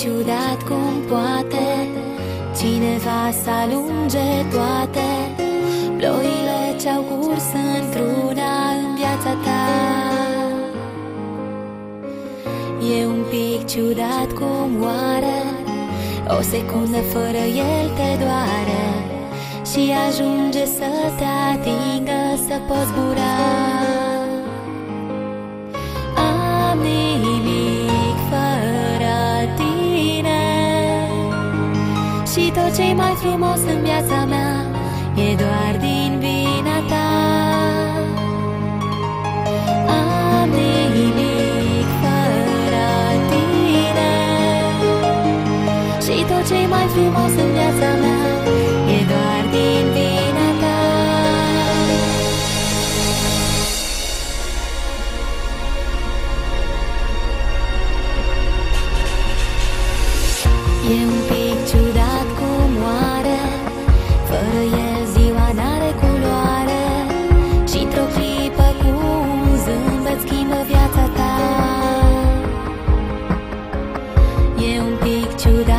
ciudat cum poate cineva să alunge toate ploile ce-au curs într-una în viața ta. E un pic ciudat cum oare o secundă fără el te doare și ajunge să te atingă, să poți zbura. Am nimic fără tine și tot ce-i mai frumos în viața mea e doar din vina ta. Am nimic fără tine și tot ce-i mai frumos în viața mea e doar din vina ta. E un pic ciudat cum oare fără el ziua n-are culoare și într-o clipă cu un zâmbet schimbă viața ta. E un pic ciudat